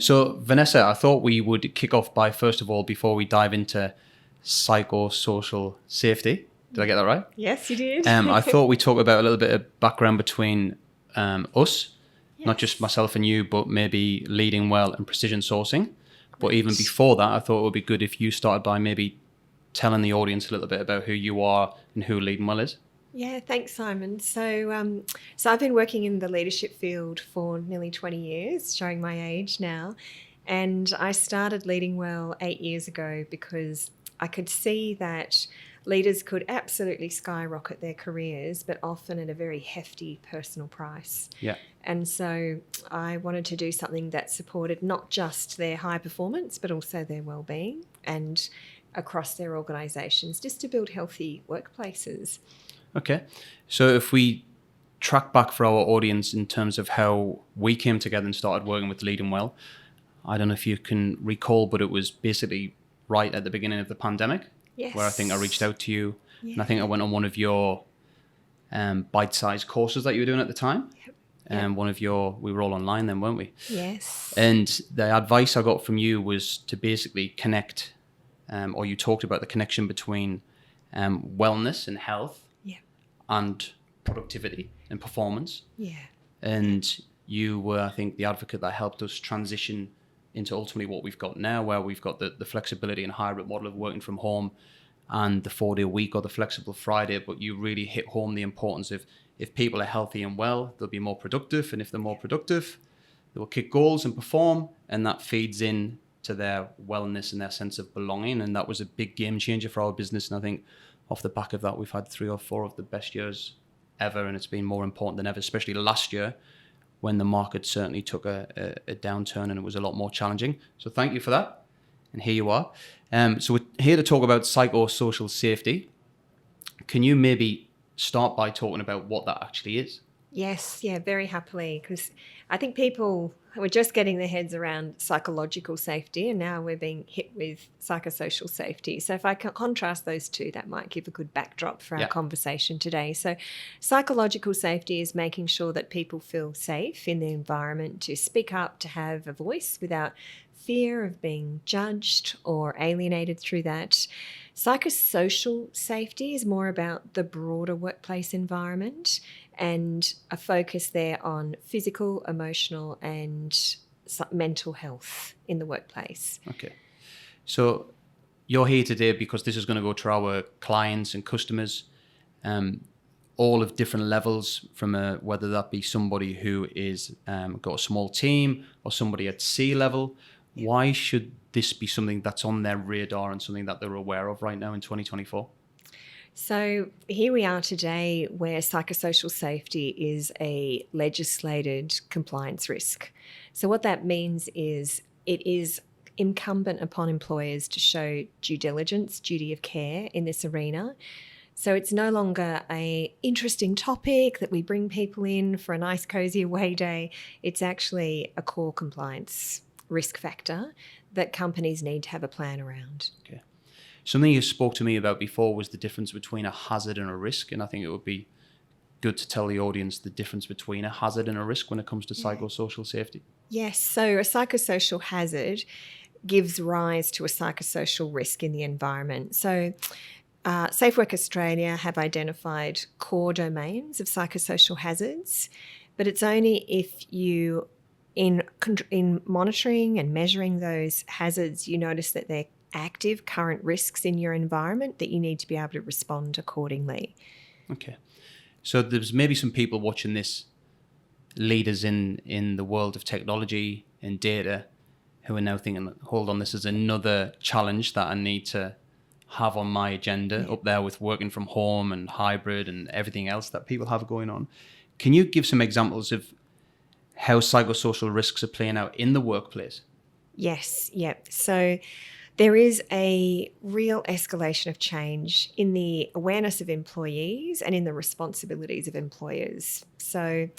So, Vanessa, I thought we would kick off by, first of all, before we dive into psychosocial safety. Did I get that right? Yes, you did. I thought we'd talk about a little bit of background between us, not just myself and you, but maybe leading well and precision sourcing. But even before that, I thought it would be good if you started by maybe telling the audience a little bit about who you are and who Leading Well is. Yeah, thanks, Simon. So I've been working in the leadership field for nearly 20 years, showing my age now. And I started Leading Well 8 years ago because I could see that leaders could absolutely skyrocket their careers, but often at a very hefty personal price. Yeah. And so I wanted to do something that supported not just their high performance, but also their well-being and across their organisations, just to build healthy workplaces. Okay. So if we track back for our audience in terms of how we came together and started working with Leading Well, I don't know if you can recall, but it was basically right at the beginning of the pandemic. Yes. Where I think I reached out to you, and I think I went on one of your bite-sized courses that you were doing at the time. Yep. And we were all online then, weren't we? Yes. And the advice I got from you was to basically connect, or you talked about the connection between wellness and health and productivity and performance. Yeah. And you were, I think, the advocate that helped us transition into ultimately what we've got now, where we've got the flexibility and hybrid model of working from home and the 4-day week or the flexible Friday. But you really hit home the importance of, if people are healthy and well, they'll be more productive. And if they're more productive, they will kick goals and perform. And that feeds in to their wellness and their sense of belonging. And that was a big game changer for our business. And I think off the back of that, we've had 3 or 4 of the best years ever. And it's been more important than ever, especially last year, when the market certainly took a downturn and it was a lot more challenging. So thank you for that. And here you are. So we're here to talk about psychosocial safety. Can you maybe start by talking about what that actually is? Yes, yeah, very happily, because I think people were just getting their heads around psychological safety, and now we're being hit with psychosocial safety. So if I can contrast those two, that might give a good backdrop for our conversation today. So psychological safety is making sure that people feel safe in the environment to speak up, to have a voice without fear of being judged or alienated through that. Psychosocial safety is more about the broader workplace environment and a focus there on physical, emotional and mental health in the workplace. Okay. So you're here today because this is going to go to our clients and customers, all of different levels, from whether that be somebody who is got a small team or somebody at C-level. Why should this be something that's on their radar and something that they're aware of right now in 2024? So here we are today where psychosocial safety is a legislated compliance risk. So what that means is it is incumbent upon employers to show due diligence, duty of care in this arena. So it's no longer an interesting topic that we bring people in for a nice cozy away day. It's actually a core compliance risk factor that companies need to have a plan around. Okay. Something you spoke to me about before was the difference between a hazard and a risk, and I think it would be good to tell the audience the difference between a hazard and a risk when it comes to psychosocial safety. Yes, so a psychosocial hazard gives rise to a psychosocial risk in the environment. So Safe Work Australia have identified core domains of psychosocial hazards, but it's only if you, in monitoring and measuring those hazards, you notice that they're active current risks in your environment, that you need to be able to respond accordingly. Okay. So there's maybe some people watching this, leaders in the world of technology and data, who are now thinking, hold on, this is another challenge that I need to have on my agenda, up there with working from home and hybrid and everything else that people have going on. Can you give some examples of how psychosocial risks are playing out in the workplace? Yes, yep. So there is a real escalation of change in the awareness of employees and in the responsibilities of employers. So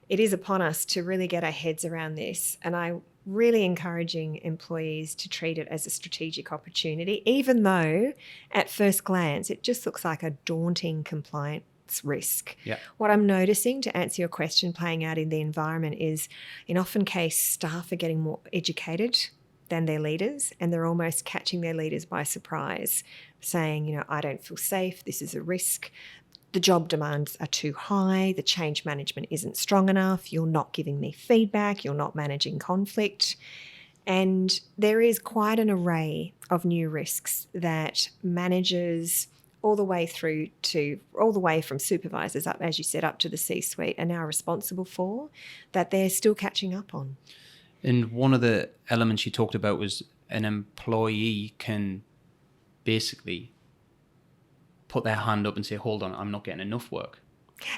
it is upon us to really get our heads around this, and I'm really encouraging employees to treat it as a strategic opportunity, even though at first glance it just looks like a daunting what's risk. Yeah. What I'm noticing, to answer your question, playing out in the environment is, in often case, staff are getting more educated than their leaders, and they're almost catching their leaders by surprise, saying, I don't feel safe, this is a risk, the job demands are too high, the change management isn't strong enough, you're not giving me feedback, you're not managing conflict. And there is quite an array of new risks that managers all the way from supervisors up, as you said, up to the C-suite, are now responsible for, that they're still catching up on. And one of the elements you talked about was an employee can basically put their hand up and say, hold on, I'm not getting enough work.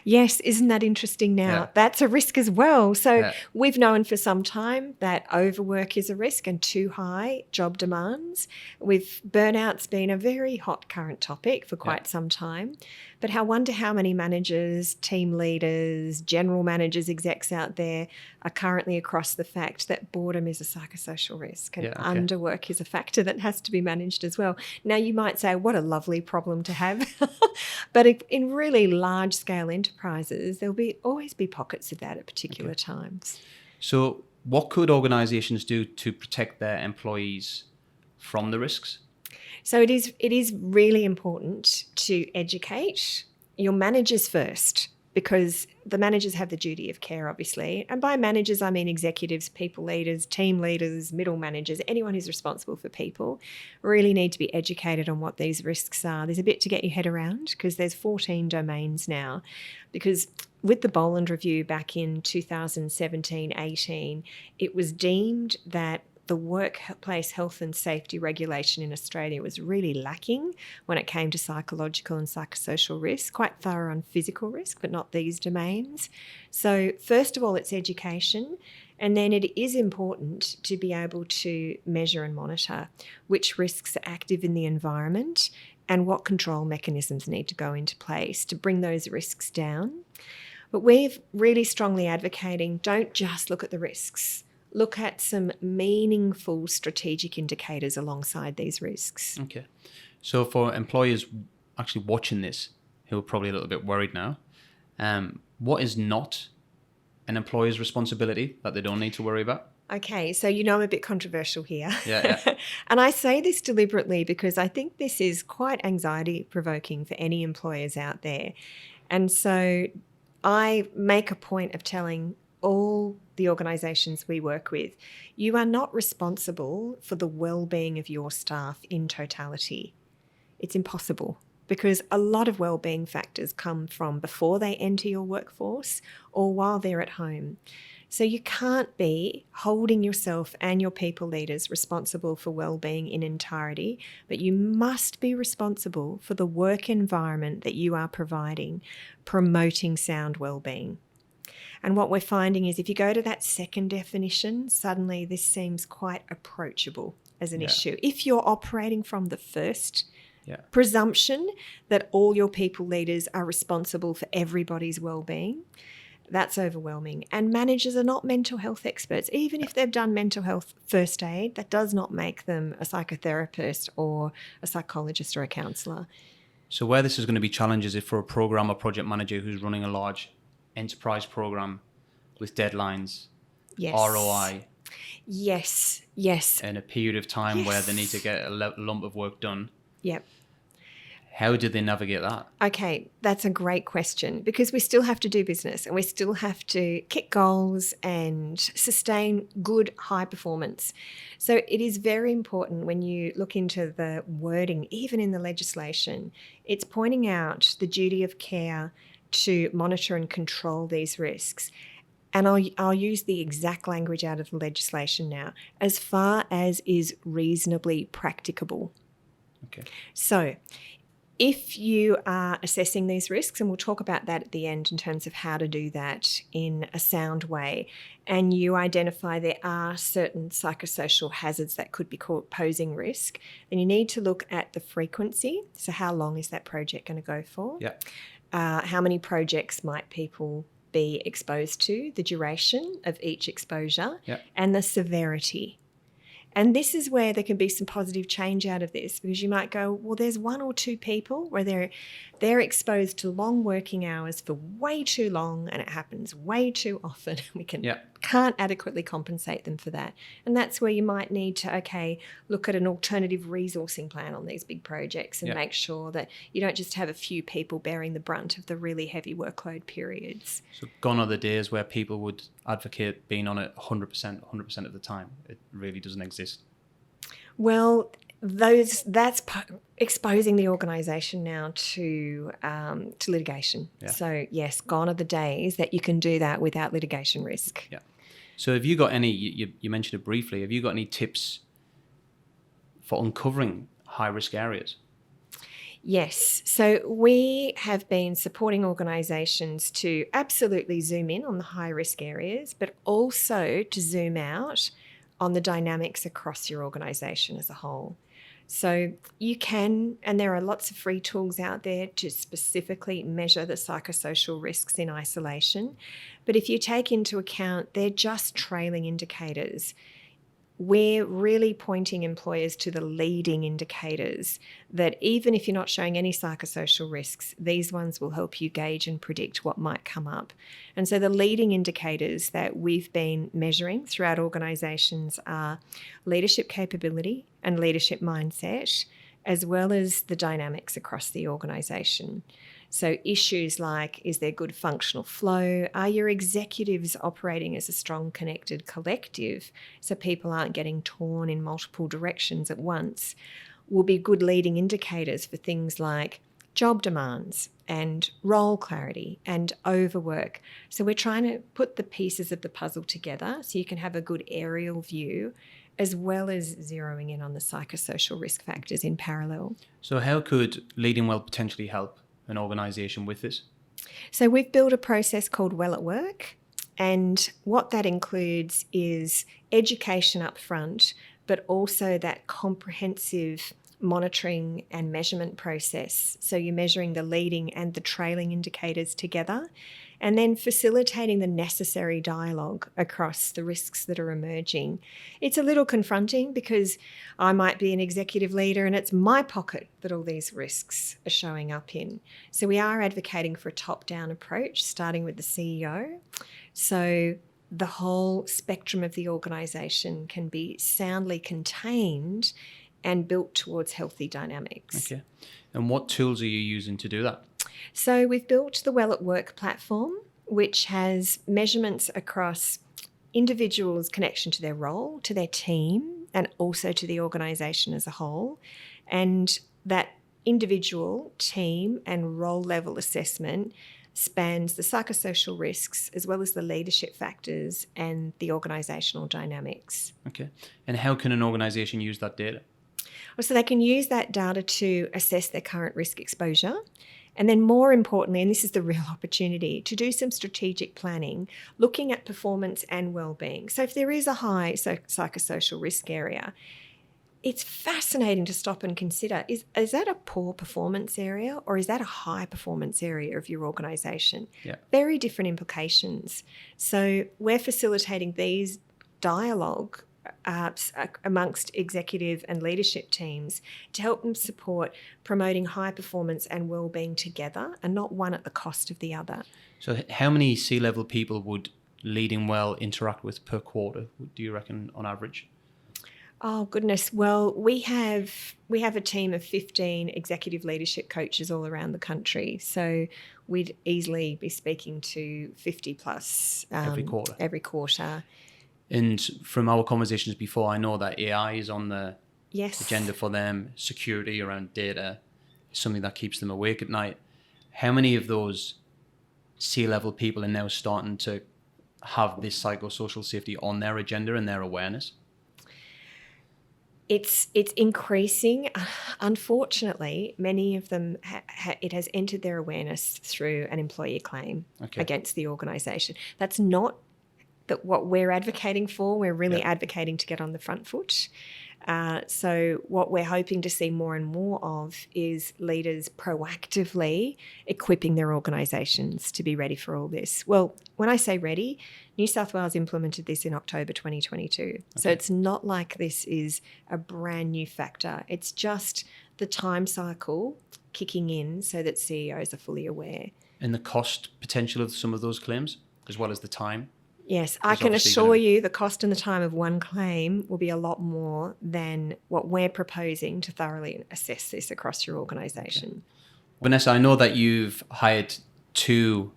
Yes, isn't that interesting now? Yeah. That's a risk as well. So Yeah. we've known for some time that overwork is a risk and too high job demands. With burnouts being a very hot current topic for quite some time. But I wonder how many managers, team leaders, general managers, execs out there are currently across the fact that boredom is a psychosocial risk and underwork is a factor that has to be managed as well. Now, you might say, what a lovely problem to have. But in really large-scale enterprises, there'll always be pockets of that at particular times. So what could organisations do to protect their employees from the risks? So it is really important to educate your managers first, because the managers have the duty of care, obviously. And by managers, I mean executives, people leaders, team leaders, middle managers, anyone who's responsible for people really need to be educated on what these risks are. There's a bit to get your head around because there's 14 domains now. Because with the Boland Review back in 2017-18, it was deemed that the workplace health and safety regulation in Australia was really lacking when it came to psychological and psychosocial risk, quite thorough on physical risk, but not these domains. So first of all, it's education. And then it is important to be able to measure and monitor which risks are active in the environment and what control mechanisms need to go into place to bring those risks down. But we're really strongly advocating, don't just look at the risks. Look at some meaningful strategic indicators alongside these risks. Okay. So for employers actually watching this, who are probably a little bit worried now, what is not an employer's responsibility that they don't need to worry about? Okay, so I'm a bit controversial here. Yeah. And I say this deliberately because I think this is quite anxiety-provoking for any employers out there. And so I make a point of telling all the organisations we work with, you are not responsible for the well-being of your staff in totality. It's impossible because a lot of well-being factors come from before they enter your workforce or while they're at home. So you can't be holding yourself and your people leaders responsible for well-being in entirety, but you must be responsible for the work environment that you are providing, promoting sound well-being. And what we're finding is if you go to that second definition, suddenly this seems quite approachable as an issue. If you're operating from the first presumption that all your people leaders are responsible for everybody's well-being, that's overwhelming. And managers are not mental health experts. Even if they've done mental health first aid, that does not make them a psychotherapist or a psychologist or a counsellor. So where this is going to be challenges if for a program or project manager who's running a large enterprise program with deadlines, ROI, yes, and a period of time where they need to get a lump of work done. Yep. How do they navigate that? Okay, that's a great question because we still have to do business and we still have to kick goals and sustain good high performance. So it is very important when you look into the wording, even in the legislation, it's pointing out the duty of care to monitor and control these risks. And I'll use the exact language out of the legislation now, as far as is reasonably practicable. Okay. So if you are assessing these risks, and we'll talk about that at the end in terms of how to do that in a sound way, and you identify there are certain psychosocial hazards that could be posing risk, then you need to look at the frequency. So how long is that project going to go for? Yeah. How many projects might people be exposed to, the duration of each exposure, and the severity. And this is where there can be some positive change out of this, because you might go, well, there's one or two people where they're exposed to long working hours for way too long, and it happens way too often. We can't adequately compensate them for that. And that's where you might need to, look at an alternative resourcing plan on these big projects and make sure that you don't just have a few people bearing the brunt of the really heavy workload periods. So gone are the days where people would advocate being on it 100% of the time. It really doesn't exist. Well, that's exposing the organisation now to litigation. Yeah. So yes, gone are the days that you can do that without litigation risk. Yeah. So have you got any? You mentioned it briefly. Have you got any tips for uncovering high risk areas? Yes. So we have been supporting organisations to absolutely zoom in on the high risk areas, but also to zoom out on the dynamics across your organisation as a whole. So you can, and there are lots of free tools out there to specifically measure the psychosocial risks in isolation. But if you take into account, they're just trailing indicators. We're really pointing employers to the leading indicators that even if you're not showing any psychosocial risks, these ones will help you gauge and predict what might come up. And so the leading indicators that we've been measuring throughout organisations are leadership capability and leadership mindset, as well as the dynamics across the organisation. So issues like, is there good functional flow? Are your executives operating as a strong connected collective so people aren't getting torn in multiple directions at once? Will be good leading indicators for things like job demands and role clarity and overwork. So we're trying to put the pieces of the puzzle together so you can have a good aerial view, as well as zeroing in on the psychosocial risk factors in parallel. So how could leading well potentially help an organisation with this? So we've built a process called Well at Work, and what that includes is education up front, but also that comprehensive monitoring and measurement process. So you're measuring the leading and the trailing indicators together, and then facilitating the necessary dialogue across the risks that are emerging. It's a little confronting because I might be an executive leader and it's my pocket that all these risks are showing up in. So we are advocating for a top-down approach, starting with the CEO. So the whole spectrum of the organisation can be soundly contained and built towards healthy dynamics. Okay. And what tools are you using to do that? So we've built the Well at Work platform, which has measurements across individuals' connection to their role, to their team, and also to the organisation as a whole. And that individual, team, and role level assessment spans the psychosocial risks as well as the leadership factors and the organisational dynamics. Okay. And how can an organisation use that data? So they can use that data to assess their current risk exposure. And then more importantly, and this is the real opportunity, to do some strategic planning, looking at performance and wellbeing. So if there is a high psychosocial risk area, it's fascinating to stop and consider, is that a poor performance area or is that a high performance area of your organisation? Yeah. Very different implications. So we're facilitating these dialogue amongst executive and leadership teams to help them support promoting high performance and wellbeing together and not one at the cost of the other. So how many C-level people would leading well interact with per quarter, do you reckon, on average? Oh, goodness. Well, we have a team of 15 executive leadership coaches all around the country. So we'd easily be speaking to 50 plus every quarter. And from our conversations before, I know that AI is on the agenda for them. Security around data is something that keeps them awake at night. How many of those C-level people are now starting to have this psychosocial safety on their agenda and their awareness? It's increasing. Unfortunately, many of them, it has entered their awareness through an employee claim against the organisation. That's not that what we're advocating for, we're really Yeah. advocating to get on the front foot. So what we're hoping to see more and more of is leaders proactively equipping their organisations to be ready for all this. Well, when I say ready, New South Wales implemented this in October 2022. Okay. So it's not like this is a brand new factor. It's just the time cycle kicking in so that CEOs are fully aware. And the cost potential of some of those claims, as well as the time? Yes, I can assure you the cost and the time of one claim will be a lot more than what we're proposing to thoroughly assess this across your organisation. Okay. Vanessa, I know that you've hired 2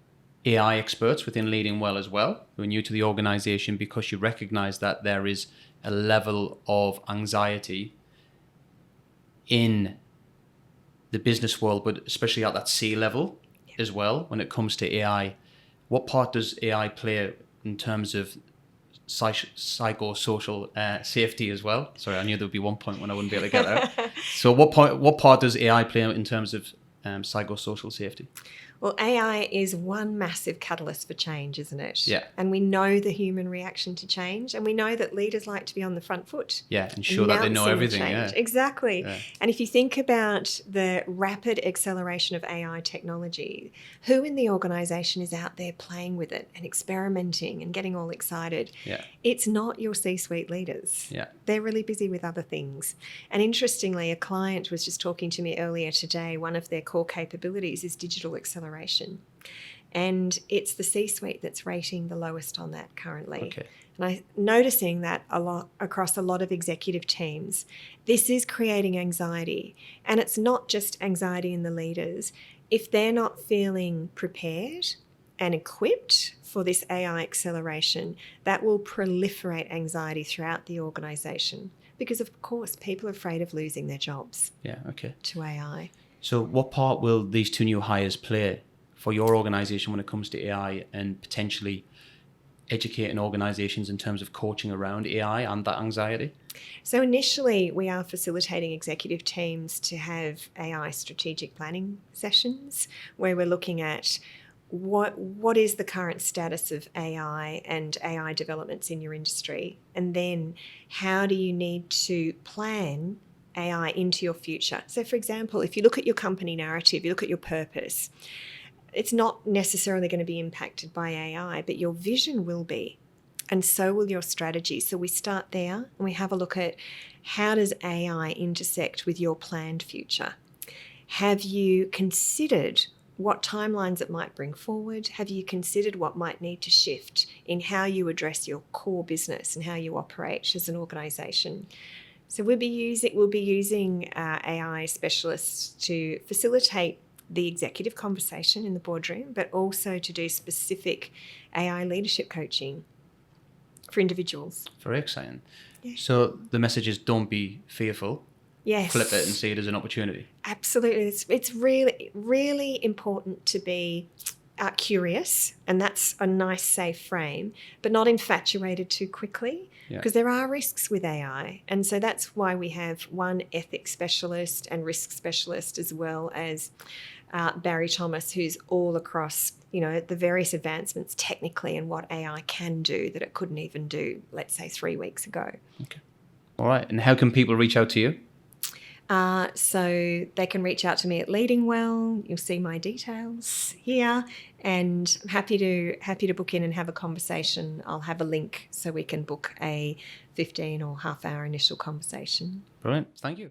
AI experts within Leading Well as well, who are new to the organisation, because you recognise that there is a level of anxiety in the business world, but especially at that C level as well when it comes to AI. What part does AI play in terms of psychosocial safety as well? Sorry, I knew there would be one point when I wouldn't be able to get there. So what part does AI play in terms of psychosocial safety? Well, AI is one massive catalyst for change, isn't it? Yeah. And we know the human reaction to change, and we know that leaders like to be on the front foot. Yeah, ensure that they know everything. Yeah. Exactly. Yeah. And if you think about the rapid acceleration of AI technology, who in the organisation is out there playing with it and experimenting and getting all excited? Yeah. It's not your C-suite leaders. Yeah. They're really busy with other things. And interestingly, a client was just talking to me earlier today. One of their core capabilities is digital acceleration. And it's the C-suite that's rating the lowest on that currently. Okay. And I'm noticing that a lot across a lot of executive teams. This is creating anxiety. And it's not just anxiety in the leaders. If they're not feeling prepared and equipped for this AI acceleration, that will proliferate anxiety throughout the organisation. Because, of course, people are afraid of losing their jobs to AI. So what part will these 2 new hires play for your organisation when it comes to AI and potentially educating organisations in terms of coaching around AI and that anxiety? So initially, we are facilitating executive teams to have AI strategic planning sessions where we're looking at what is the current status of AI and AI developments in your industry, and then how do you need to plan AI into your future. So for example, if you look at your company narrative, you look at your purpose, it's not necessarily going to be impacted by AI, but your vision will be, and so will your strategy. So we start there and we have a look at how does AI intersect with your planned future? Have you considered what timelines it might bring forward? Have you considered what might need to shift in how you address your core business and how you operate as an organisation? So we'll be using AI specialists to facilitate the executive conversation in the boardroom, but also to do specific AI leadership coaching for individuals. Very exciting. Yeah. So the message is don't be fearful. Yes. Flip it and see it as an opportunity. Absolutely. It's really, really important to be curious, and that's a nice, safe frame, but not infatuated too quickly, because there are risks with AI. And so that's why we have one ethics specialist and risk specialist, as well as Barry Thomas, who's all across, the various advancements technically and what AI can do that it couldn't even do, let's say, 3 weeks ago. Okay. All right. And how can people reach out to you? So they can reach out to me at Leading Well. You'll see my details here, and I'm happy to book in and have a conversation. I'll have a link so we can book a 15 or half hour initial conversation. Brilliant. Thank you.